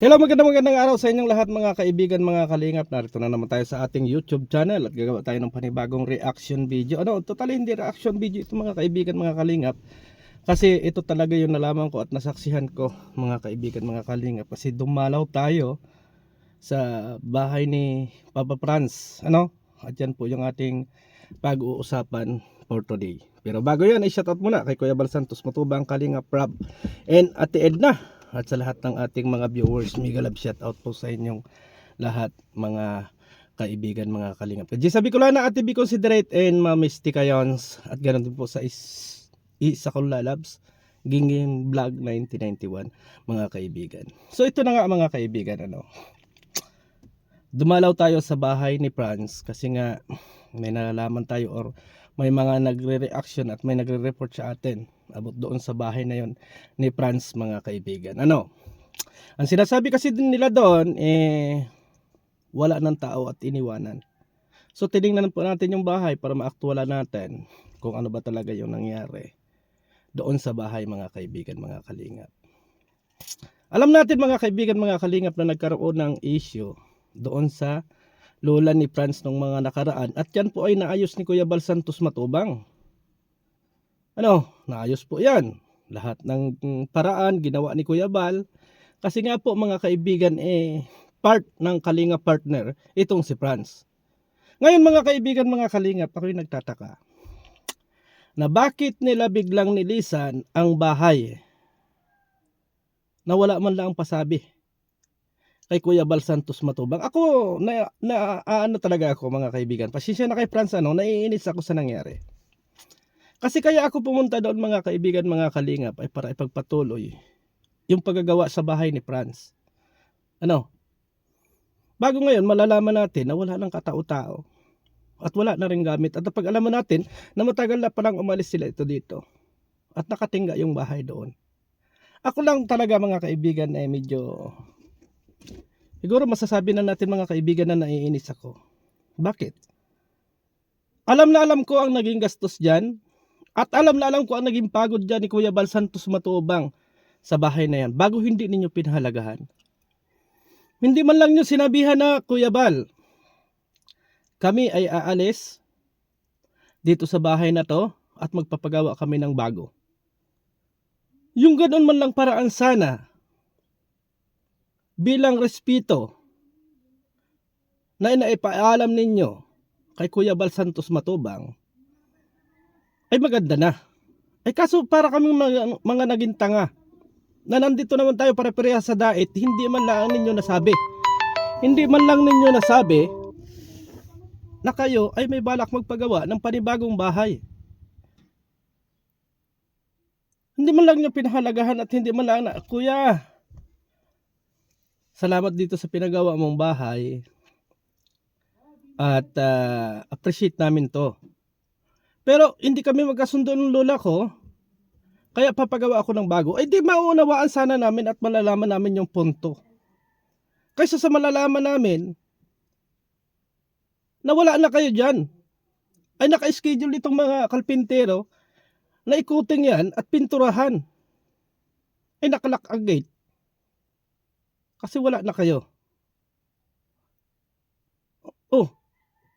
Hello, magandang araw sa inyong lahat mga kaibigan, mga kalingap. Narito na naman tayo sa ating YouTube channel at gagawa tayo ng panibagong reaction video. Totally hindi reaction video ito mga kaibigan, mga kalingap. Kasi ito talaga yung nalaman ko at nasaksihan ko mga kaibigan, mga kalingap. Kasi dumalaw tayo sa bahay ni Papa Franz. At yan po yung ating pag-uusapan for today. Pero bago yan, ay shoutout muna kay Kuya Bal Santos Matubang, Kalingap Rob, and Ate Edna. At sa lahat ng ating mga viewers, mega love shoutout po sa inyong lahat mga kaibigan, mga kalingap. Sabi ko lang na Ate Be Considerate and Mamisty Kayons. At ganoon din po sa Isa Kula Labs Gingin Vlog 1991 mga kaibigan. So ito na nga mga kaibigan, dumalaw tayo sa bahay ni Franz kasi nga may nalalaman tayo or may mga nagre-reaction at may nagre-report sa atin abot doon sa bahay na yon ni Franz mga kaibigan. Ang sinasabi kasi din nila doon wala ng tao at iniwanan. So tiningnan po natin yung bahay para maaktwala natin kung ano ba talaga yung nangyari doon sa bahay mga kaibigan, mga kalingap. Alam natin mga kaibigan, mga kalingap na nagkaroon ng issue doon sa lola ni Franz nung mga nakaraan at yan po ay naayos ni Kuya Bal Santos Matubang. Naayos po yan. Lahat ng paraan ginawa ni Kuya Bal kasi nga po mga kaibigan part ng Kalinga partner itong si Franz. Ngayon mga kaibigan, mga kalingap, ako'y nagtataka na bakit nila biglang nilisan ang bahay na wala man lang pasabi kay Kuya Bal Santos Matubang. Ako talaga ako mga kaibigan. Pasensya na kay Franz, naiinis ako sa nangyari. Kasi kaya ako pumunta doon mga kaibigan, mga kalingap ay para ipagpatuloy yung paggagawa sa bahay ni Franz. Bago ngayon malalaman natin na wala ng katao-tao at wala na rin gamit. At napag-alaman natin na matagal na palang umalis sila dito at nakatingga yung bahay doon. Ako lang talaga mga kaibigan medyo siguro masasabi na natin mga kaibigan na naiinis ako. Bakit? Alam na alam ko ang naging gastos dyan. At alam na alam ko ang naging pagod dyan ni Kuya Bal Santos Matubang sa bahay na yan bago hindi ninyo pinahalagahan. Hindi man lang nyo sinabihan na Kuya Bal, kami ay aalis dito sa bahay na to at magpapagawa kami ng bago. Yung ganoon man lang paraan sana bilang respeto na inaipaalam ninyo kay Kuya Bal Santos Matubang ay maganda na. Kaso para kaming mga naging tanga na nandito naman tayo para parehas sa dait, hindi man lang ninyo nasabi. Hindi man lang ninyo nasabi na kayo ay may balak magpagawa ng panibagong bahay. Hindi man lang nyo pinahalagahan at hindi man lang na, Kuya, salamat dito sa pinagawa mong bahay at appreciate namin to. Pero hindi kami magkasundo ng lola ko, kaya papagawa ako ng bago. Di maunawaan sana namin at malalaman namin yung punto. Kaysa sa malalaman namin na wala na kayo dyan, ay naka-schedule itong mga kalpintero na ikuting yan at pinturahan. Nakalak ang gate. Kasi wala na kayo.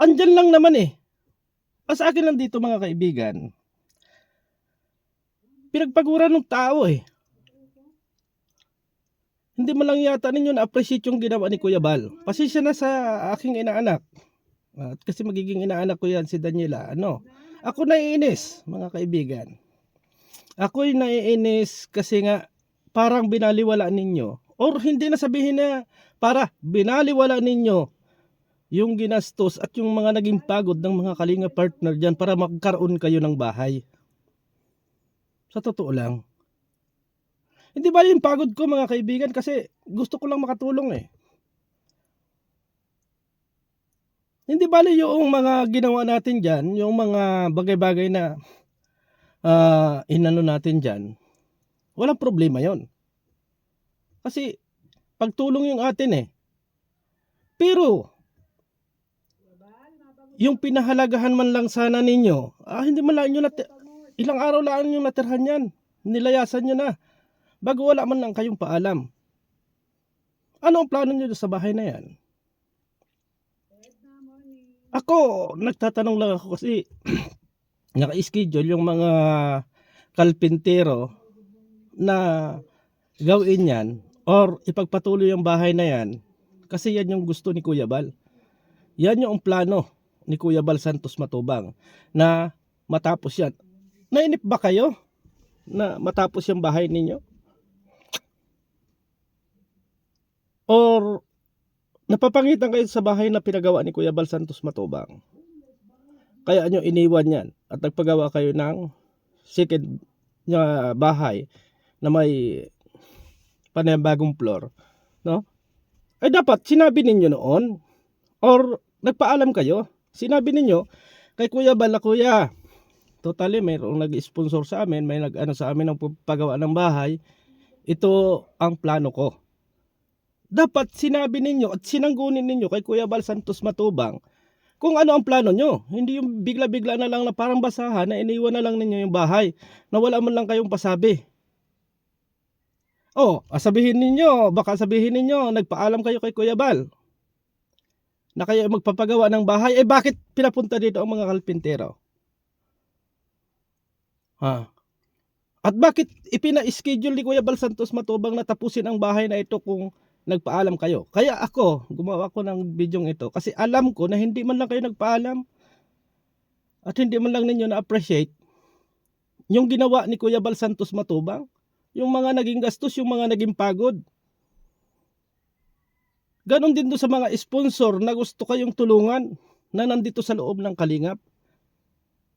Andyan lang naman Sa akin lang dito mga kaibigan, pinagpaguran ng tao Hindi man lang yata ninyo na-appreciate yung ginawa ni Kuya Bal. Pasensya na sa aking inaanak. At kasi magiging inaanak ko yan si Daniela. Ako naiinis mga kaibigan. Ako'y naiinis kasi nga parang binaliwala ninyo. Or hindi na sabihin na binaliwala ninyo yung ginastos at yung mga naging pagod ng mga kalinga partner dyan para magkaroon kayo ng bahay. Sa totoo lang. Hindi ba yung pagod ko mga kaibigan kasi gusto ko lang makatulong Hindi bali yung mga ginawa natin dyan, yung mga bagay-bagay na inano natin dyan, walang problema yon. Kasi pagtulong yung atin Pero yung pinahalagahan man lang sana ninyo, hindi man lang nyo ilang araw lang yung natirhan yan. Nilayasan nyo na. Bago wala man lang kayong paalam. Ano ang plano niyo sa bahay na yan? Ako, nagtatanong lang ako kasi naka-schedule yung mga kalpintero na gawin yan or ipagpatuloy yung bahay na yan kasi yan yung gusto ni Kuya Bal. Yan yung plano ni Kuya Bal Santos Matubang na matapos yan. Nainip ba kayo na matapos yung bahay ninyo? Or napapangitan kayo sa bahay na pinagawa ni Kuya Bal Santos Matubang? Kaya nyo iniwan yan at nagpagawa kayo ng second bahay na may panibagong floor, no? Ay dapat sinabi ninyo noon or nagpaalam kayo. Sinabi ninyo kay Kuya Bal na, Kuya, totally mayroong nag-sponsor sa amin, may nag-ano sa amin ng paggawa ng bahay. Ito ang plano ko. Dapat sinabi ninyo at sinanggunin ninyo kay Kuya Bal Santos Matubang kung ano ang plano nyo. Hindi yung bigla-bigla na lang na parang basahan na iniwan na lang ninyo yung bahay na wala man lang kayong pasabi. Sabihin ninyo, baka sabihin ninyo, nagpaalam kayo kay Kuya Bal na kayo magpapagawa ng bahay. Bakit pinapunta dito ang mga kalpintero? At bakit ipina-schedule ni Kuya Bal Santos Matubang na tapusin ang bahay na ito kung nagpaalam kayo? Kaya ako, gumawa ko ng bidyong ito kasi alam ko na hindi man lang kayo nagpaalam at hindi man lang ninyo na-appreciate yung ginawa ni Kuya Bal Santos Matubang, yung mga naging gastos, yung mga naging pagod. Ganon din doon sa mga sponsor na gusto kayong tulungan na nandito sa loob ng Kalingap.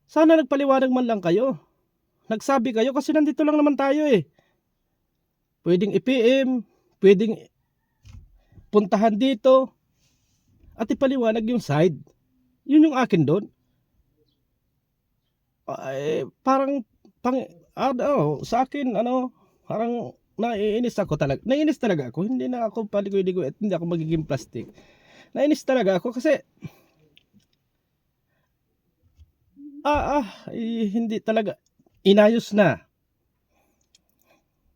Sana nagpaliwanag man lang kayo. Nagsabi kayo kasi nandito lang naman tayo eh. Pwedeng i-PM, pwedeng puntahan dito at ipaliwanag yung side. Yun yung akin doon. Sa akin parang naiinis ako talaga. Naiinis talaga ako. Hindi na ako paligoy-ligoy at hindi ako magiging plastic. Naiinis talaga ako kasi hindi talaga inayos na.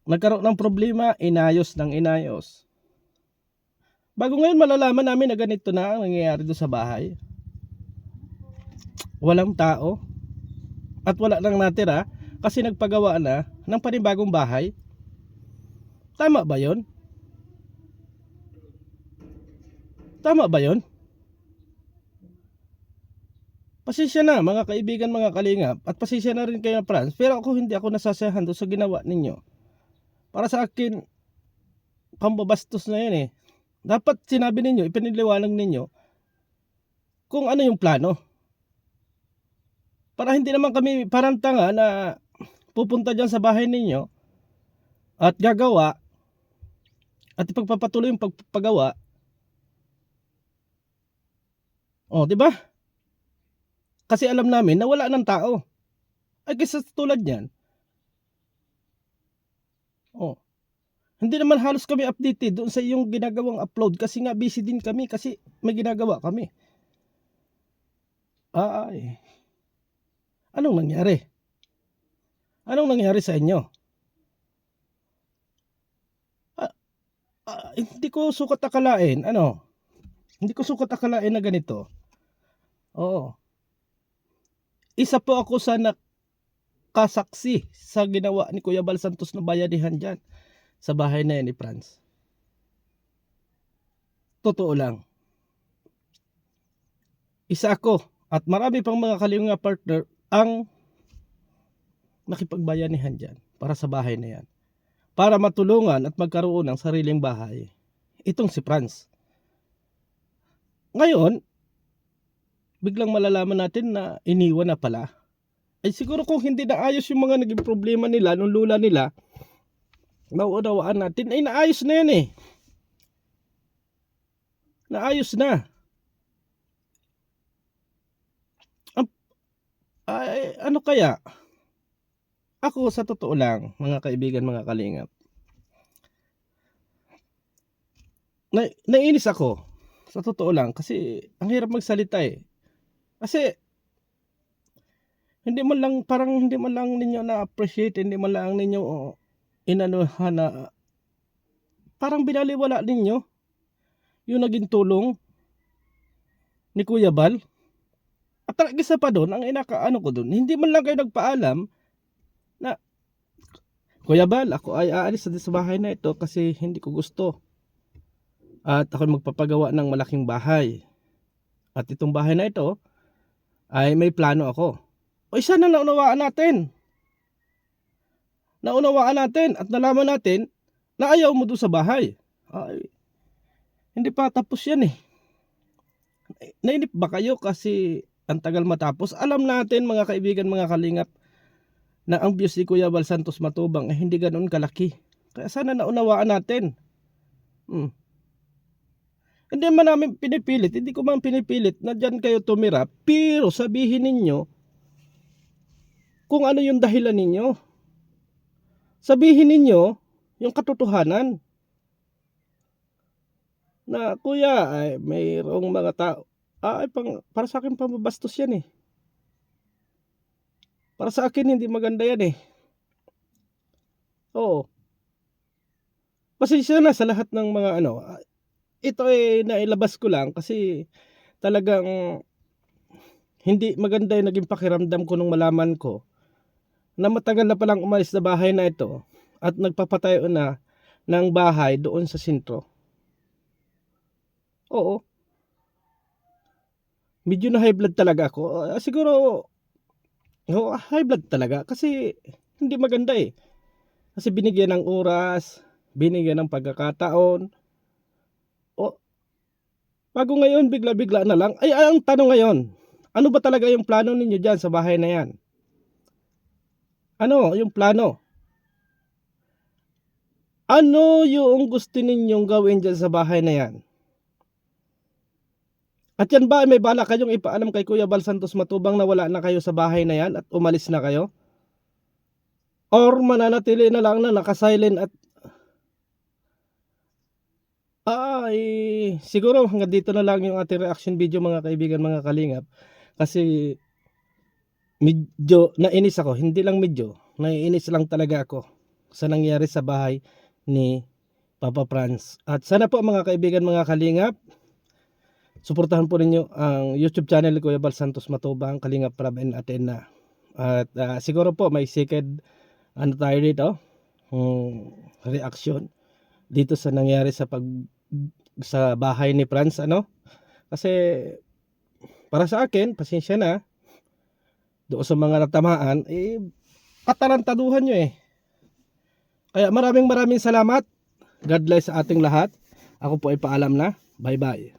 Nagkaroon ng problema, inayos. Bago ngayon malalaman namin na ganito na ang nangyayari doon sa bahay. Walang tao at wala nang natira kasi nagpagawa na ng panibagong bahay. Tama ba yon? Tama ba yon? Pasensya na mga kaibigan, mga kalingap, at pasensya na rin kayo na Franz, pero hindi ako nasasayahan doon sa ginawa ninyo. Para sa akin, pambabastos na yun eh. Dapat sinabi ninyo, ipiniliwanag ninyo kung ano yung plano. Para hindi naman kami parang tanga na pupunta dyan sa bahay ninyo at gagawa at ipagpapatuloy yung pagpagawa. Di ba? Kasi alam namin na wala ng tao. Ay kasi tulad niyan. Hindi naman halos kami updated doon sa iyong ginagawang upload kasi nga busy din kami kasi may ginagawa kami. Anong nangyari? Anong nangyari sa inyo? Hindi ko sukat akalain. Hindi ko sukat akalain na ganito. Isa po ako sa nakasaksi sa ginawa ni Kuya Bal Santos na bayanihan dyan sa bahay na yan ni Franz. Totoo lang. Isa ako at marami pang mga kalingap partner ang nakipagbayanihan dyan para sa bahay na yan. Para matulungan at magkaroon ng sariling bahay. Itong si Franz. Ngayon, biglang malalaman natin na iniwan na pala. Ay siguro kung hindi naayos yung mga naging problema nila nung lula nila, nauunawaan natin ay naayos na yan eh. Naayos na. Ano kaya? Ako sa totoo lang, mga kaibigan, mga kalingap, naiinis ako sa totoo lang kasi ang hirap magsalita eh. Kasi hindi man lang ninyo na-appreciate, hindi man lang ninyo inanuhan na parang binaliwala ninyo yung naging tulong ni Kuya Bal. At ang isa pa doon, ang inakaano ko doon, hindi man lang kayo nagpaalam na, Kuya Bal, ako ay aalis sa bahay na ito kasi hindi ko gusto. At ako magpapagawa ng malaking bahay. At itong bahay na ito ay may plano ako. O isa na naunawaan natin. Naunawaan natin at nalaman natin na ayaw mo doon sa bahay. Ay, hindi pa tapos yan eh. Nainip ba kayo kasi ang tagal matapos? Alam natin mga kaibigan, mga kalingap, na ang views ni Kuya Bal Santos Matubang ay hindi ganoon kalaki. Kaya sana naunawaan natin. Hindi man namin pinipilit, hindi ko man pinipilit na dyan kayo tumira, pero sabihin ninyo kung ano yung dahilan ninyo. Sabihin ninyo yung katotohanan. Na kuya, ay mayroong mga tao, para sa akin pamabastos yan eh. Para sa akin hindi maganda yan eh. Oo. Pasensya na sa lahat ng mga ano. Ito ay nailabas ko lang kasi talagang hindi maganda yung naging pakiramdam ko nung malaman ko na matagal na palang umalis na bahay na ito at nagpapatayo na ng bahay doon sa sentro. Oo. Medyo na high blood talaga ako. Siguro high blood talaga kasi hindi maganda eh. Kasi binigyan ng oras, binigyan ng pagkakataon. Bago ngayon bigla-bigla na lang. Ay, ang tanong ngayon, ano ba talaga yung plano ninyo dyan sa bahay na yan? Ano yung plano? Ano yung gusto ninyong gawin dyan sa bahay na yan? At yan ba may bala kayong ipaalam kay Kuya Bal Santos Matubang na wala na kayo sa bahay na yan at umalis na kayo? Or mananatili na lang na nakasilent at siguro hanggang dito na lang yung ating reaction video mga kaibigan, mga kalingap. Kasi medyo nainis ako, hindi lang medyo, naiinis lang talaga ako sa nangyari sa bahay ni Papa Franz. At sana po mga kaibigan, mga kalingap, suportahan po ninyo ang YouTube channel ni Kuya Bal Santos Matubang, Kalingap Prab and Athena. At siguro po may second tayo dito, reaction dito sa nangyari sa bahay ni Franz, ano? Kasi para sa akin, pasensya na doon sa mga natamaan, katarantaduhan nyo eh. Kaya maraming salamat. God bless sa ating lahat. Ako po ay paalam na. Bye bye.